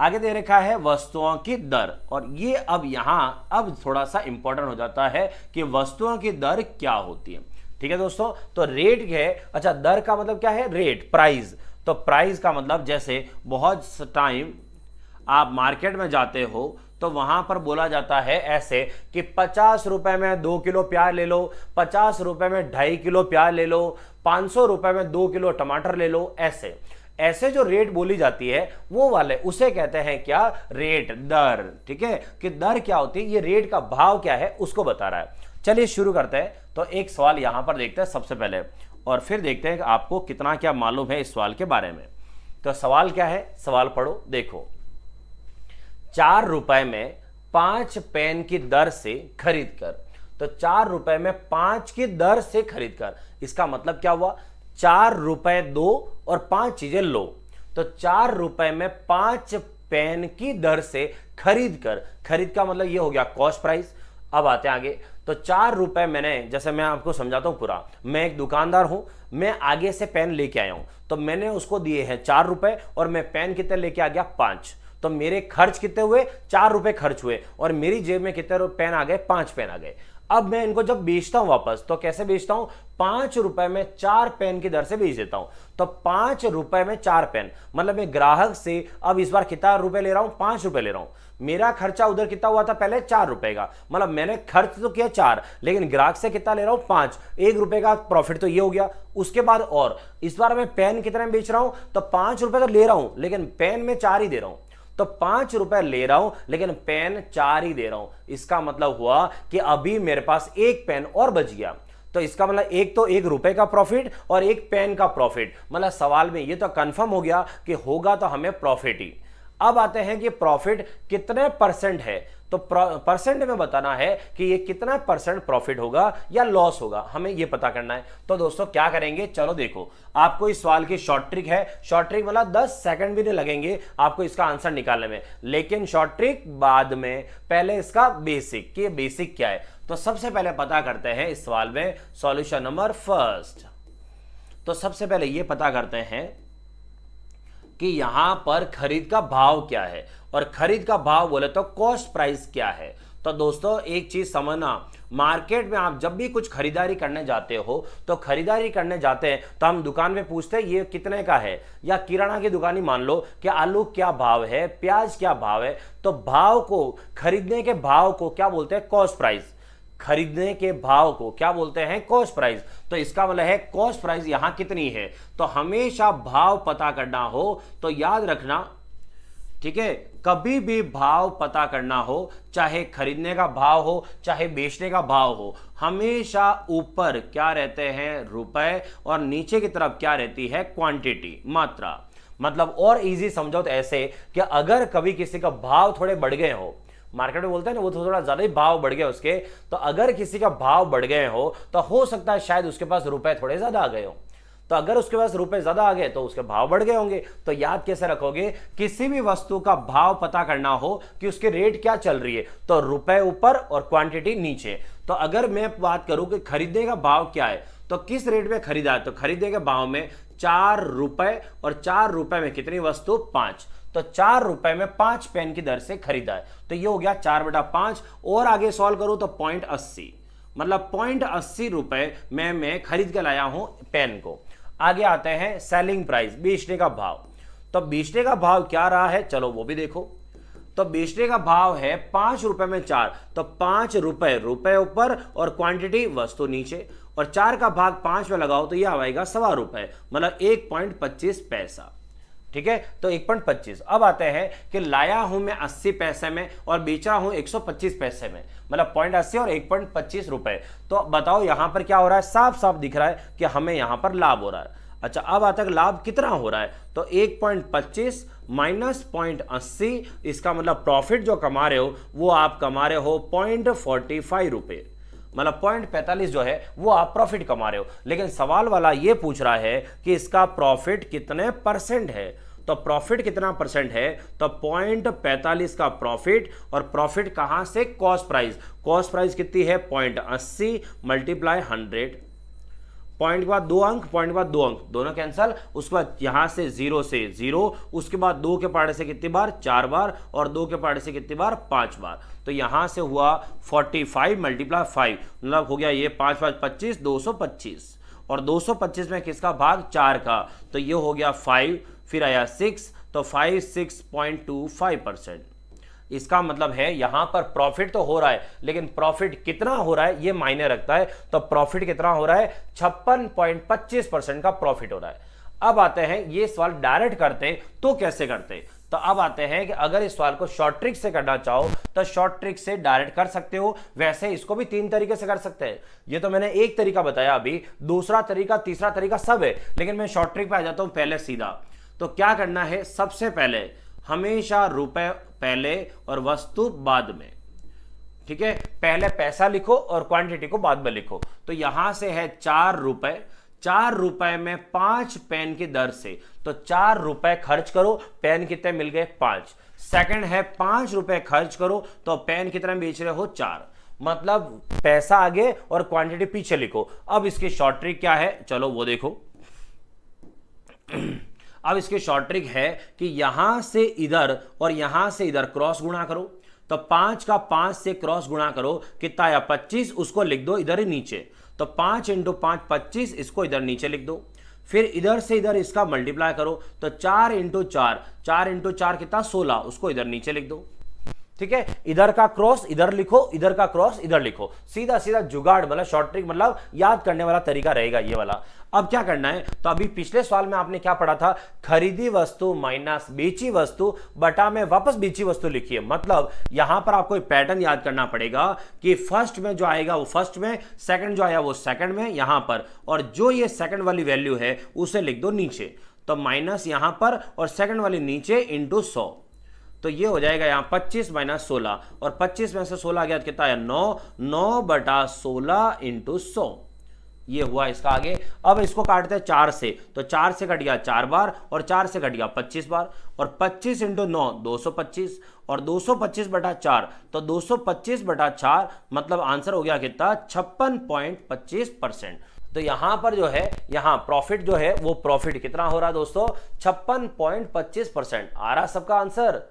आगे दे रखा है वस्तुओं की दर, और ये अब यहां अब थोड़ा सा इंपॉर्टेंट हो जाता है कि वस्तुओं की दर क्या होती है। ठीक है दोस्तों, तो रेट है, अच्छा दर का मतलब क्या है, रेट, प्राइस। तो प्राइस का मतलब जैसे बहुत टाइम आप मार्केट में जाते हो तो वहां पर बोला जाता है ऐसे कि 50 रुपए में 2 किलो प्याज ले लो, 50 रुपए में 2.5 किलो प्याज ले लो, 500 रुपए में 2 किलो टमाटर ले लो। ऐसे ऐसे जो रेट बोली जाती है वो वाले उसे कहते हैं क्या, रेट, दर। ठीक है, कि दर क्या होती है, ये रेट का भाव क्या है उसको बता रहा है। चलिए शुरू करते हैं। तो एक सवाल यहां पर देखते हैं सबसे पहले, और फिर देखते हैं कि आपको कितना क्या मालूम है इस सवाल के बारे में। तो सवाल क्या है, सवाल पढ़ो, देखो। 4 रुपए में 5 पेन की दर से खरीद कर, तो 4 रुपए में 5 की दर से खरीद कर, इसका मतलब क्या हुआ, 4 रुपए दो और 5 चीजें लो। तो 4 रुपए में 5 पेन की दर से खरीद कर, खरीद का मतलब ये हो गया कॉस्ट प्राइस। अब आते हैं आगे। तो 4 रुपए मैंने, जैसे मैं आपको समझाता हूं पूरा, मैं एक दुकानदार हूं, मैं आगे से पेन लेके आया हूं, तो मैंने उसको दिए हैं 4 रुपए और मैं पेन कितने लेके आ गया, 5। तो मेरे खर्च कितने हुए, 4 रुपए खर्च हुए, और मेरी जेब में कितने पेन आ गए, 5 पेन आ गए। अब मैं इनको जब बेचता हूं वापस, तो कैसे बेचता हूं, 5 रुपए में 4 पेन की दर से बेच देता हूं। तो 5 रुपए में 4 पेन, मतलब मैं ग्राहक से अब इस बार कितना रुपए ले रहा हूं, 5 रुपए ले रहा हूं। मेरा खर्चा उधर कितना हुआ था पहले, 4 रुपए का, मतलब मैंने खर्च तो किया 4, लेकिन ग्राहक से कितना ले रहा हूं, 5, 1 रुपए का प्रॉफिट तो ये हो गया। उसके बाद और इस बार मैं पेन कितने में बेच रहा हूं, तो 5 रुपए तो ले रहा हूं, लेकिन पेन में 4 ही दे रहा हूं। तो 5 रुपए ले रहा हूं लेकिन पेन 4 ही दे रहा हूं। इसका मतलब हुआ कि अभी मेरे पास 1 पेन और बच गया। तो इसका मतलब एक तो 1 रुपए का प्रॉफिट और 1 पेन का प्रॉफिट, मतलब सवाल में ये तो कंफर्म हो गया कि होगा तो हमें प्रॉफिट ही। अब आते हैं कि प्रॉफिट कितने परसेंट है, तो परसेंट में बताना है कि ये कितना परसेंट प्रॉफिट होगा या लॉस होगा, हमें ये पता करना है। तो दोस्तों क्या करेंगे, चलो देखो, आपको इस सवाल की शॉर्ट ट्रिक है। शॉर्ट ट्रिक मतलब 10 सेकंड भी नहीं लगेंगे आपको इसका आंसर निकालने में, लेकिन शॉर्ट ट्रिक बाद में, पहले इसका बेसिक, कि बेसिक क्या है। तो सबसे पहले पता करते हैं इस सवाल में सॉल्यूशन नंबर फर्स्ट। तो सबसे पहले ये पता करते हैं कि यहां पर खरीद का भाव क्या है, और खरीद का भाव बोले तो कॉस्ट प्राइस क्या है। तो दोस्तों एक चीज समझना, मार्केट में आप जब भी कुछ खरीदारी करने जाते हो, तो खरीदारी करने जाते हैं तो हम दुकान में पूछते हैं ये कितने का है, या किराना की दुकान ही मान लो कि आलू क्या भाव है, प्याज क्या भाव है। तो भाव को, खरीदने के भाव को क्या बोलते हैं, कॉस्ट प्राइस। खरीदने के भाव को क्या बोलते हैं, कॉस्ट प्राइस। तो इसका मतलब है कॉस्ट प्राइस यहां कितनी है। तो हमेशा भाव पता करना हो तो याद रखना, ठीक है, कभी भी भाव पता करना हो, चाहे खरीदने का भाव हो चाहे बेचने का भाव हो, हमेशा ऊपर क्या रहते हैं, रुपए, और नीचे की तरफ क्या रहती है, क्वांटिटी, मात्रा। मतलब और इजी समझो तो ऐसे कि अगर कभी किसी का भाव थोड़े बढ़ गए हो, मार्केट में बोलते हैं ना वो थोड़ा ज्यादा ही भाव बढ़ गया उसके, तो अगर किसी का भाव बढ़ गए हो तो हो सकता है शायद उसके पास रुपए थोड़े ज्यादा आ गए हो। तो अगर उसके पास रुपए ज्यादा आ गए तो उसके भाव बढ़ गए होंगे। तो याद कैसे रखोगे, किसी भी वस्तु का भाव पता करना हो कि उसके रेट क्या चल रही है, तो रुपए ऊपर और क्वांटिटी नीचे। तो अगर मैं बात करूं कि खरीदने का भाव क्या है, तो किस रेट में खरीदा है, तो खरीदने के भाव में 4 रुपए, और 4 रुपए में कितनी वस्तु, 5। तो 4 रुपए में 5 पेन की दर से खरीदा है। तो ये हो गया 4/5, और आगे सॉल्व करूं तो 0.80, मतलब 0.80 रुपए में मैं खरीद के लाया हूं पेन को। आगे आते हैं सेलिंग प्राइस, बेचने का भाव। तो बेचने का भाव क्या रहा है, चलो वो भी देखो। तो बेचने का भाव है 5 रुपए में 4, तो 5 रुपए, रुपए ऊपर और क्वांटिटी वस्तु नीचे, और 4 का भाग 5 में लगाओ तो यह आएगा 1.25 रुपए, मतलब 1.25 पैसा। ठीक है, तो 1.25। अब आते हैं कि लाया हूं मैं 80 पैसे में और बेच रहा हूं 125 पैसे में, मतलब 0.80 और 1.25 रुपए। तो बताओ यहां पर क्या हो रहा है, साफ साफ दिख रहा है कि हमें यहां पर लाभ हो रहा है। अच्छा, अब आता है लाभ कितना हो रहा है, तो 1.25 माइनस 0.80, इसका मतलब प्रॉफिट जो कमा रहे हो वो आप कमा रहे हो 0.45 रुपए, मतलब 0.45 जो है वो आप प्रॉफिट कमा रहे हो। लेकिन सवाल वाला ये पूछ रहा है कि इसका प्रॉफिट कितने परसेंट है, तो प्रॉफिट कितना परसेंट है, तो 0.45 का प्रॉफिट, और प्रॉफिट कहां से, कॉस्ट प्राइस। कॉस्ट प्राइस कितनी है, 0.80 मल्टीप्लाई 100, पॉइंट के बाद 2 अंक, पॉइंट के बाद 2 अंक, दोनों कैंसल। उसके बाद यहां से 0 से 0, उसके बाद 2 के पहाड़े से कितनी बार, 4 बार, और 2 के पहाड़े से कितनी बार, 5 बार। तो यहां से हुआ 45 मल्टीप्लाई 5, मतलब हो गया ये 5 5 25, 225, और 225 में किसका भाग, 4 का, तो ये हो गया 5, फिर आया 6, तो 5 6.25%। इसका मतलब है यहां पर प्रॉफिट तो हो रहा है, लेकिन प्रॉफिट कितना हो रहा है ये मायने रखता है। तो प्रॉफिट कितना हो रहा है, 56.25% का प्रॉफिट हो रहा है। अब आते हैं ये सवाल डायरेक्ट करते हैं तो कैसे करते हैं। तो अब आते हैं कि अगर इस सवाल को शॉर्ट ट्रिक से करना चाहो तो शॉर्ट ट्रिक से डायरेक्ट कर सकते हो, वैसे इसको भी 3 तरीके से कर सकते हैं। ये तो मैंने एक तरीका बताया, अभी दूसरा तरीका, तीसरा तरीका सब है, लेकिन मैं शॉर्ट ट्रिक पे आ जाता हूं पहले सीधा। तो क्या करना है, सबसे पहले हमेशा रुपए पहले और वस्तु बाद में, ठीक है। पहले पैसा लिखो और क्वांटिटी को बाद में लिखो। तो यहां से है 4 रुपए, 4 रुपए में 5 पेन की दर से, तो 4 रुपए खर्च करो, पेन कितने मिल गए, 5। सेकंड है 5 रुपए खर्च करो, तो पेन कितने बेच रहे हो, 4। मतलब पैसा आगे और क्वांटिटी पीछे लिखो। अब इसकी शॉर्ट ट्रिक क्या है, चलो वो देखो। अब इसकी शॉर्ट ट्रिक है कि यहां से इधर और यहां से इधर क्रॉस गुणा करो। तो 5 का 5 से क्रॉस गुणा करो, कितना आया, 25, उसको लिख दो इधर ही नीचे। तो 5 × 5 25, इसको इधर नीचे लिख दो। फिर इधर से इधर इसका मल्टीप्लाई करो, तो 4 × 4, 4 × 4 कितना, 16, उसको इधर नीचे लिख दो। ठीक है, इधर का क्रॉस इधर लिखो, इधर का क्रॉस इधर लिखो, सीधा सीधा जुगाड़, मतलब शॉर्ट ट्रिक, मतलब याद करने वाला तरीका रहेगा ये वाला। अब क्या करना है, तो अभी पिछले सवाल में आपने क्या पढ़ा था, खरीदी वस्तु माइनस बेची वस्तु बटा में वापस बेची वस्तु लिखिए। मतलब यहां पर आपको एक पैटर्न याद करना पड़ेगा कि फर्स्ट में जो आएगा वो फर्स्ट में, सेकंड जो आया वो सेकंड में यहां पर, और जो ये सेकंड वाली वैल्यू है उसे लिख दो नीचे। तो माइनस यहां पर और सेकंड वाली नीचे इंटू 100। तो ये हो जाएगा यहां 25 - 16, और 25 में से 16 गया कितना है, 9, 9 बटा 16 इंटू 100, ये हुआ इसका आगे। अब इसको काटते हैं 4 से, तो 4 से कट गया 4 बार, और 4 से कट गया 25 बार, और 25 इंटू 9 225, और 225 बटा 4, तो 225 बटा 4, मतलब आंसर हो गया कितना, 56.25%। तो यहां पर जो है, यहां प्रॉफिट जो है वो प्रॉफिट कितना हो रहा है दोस्तों, 56.25%। आ रहा सबका आंसर।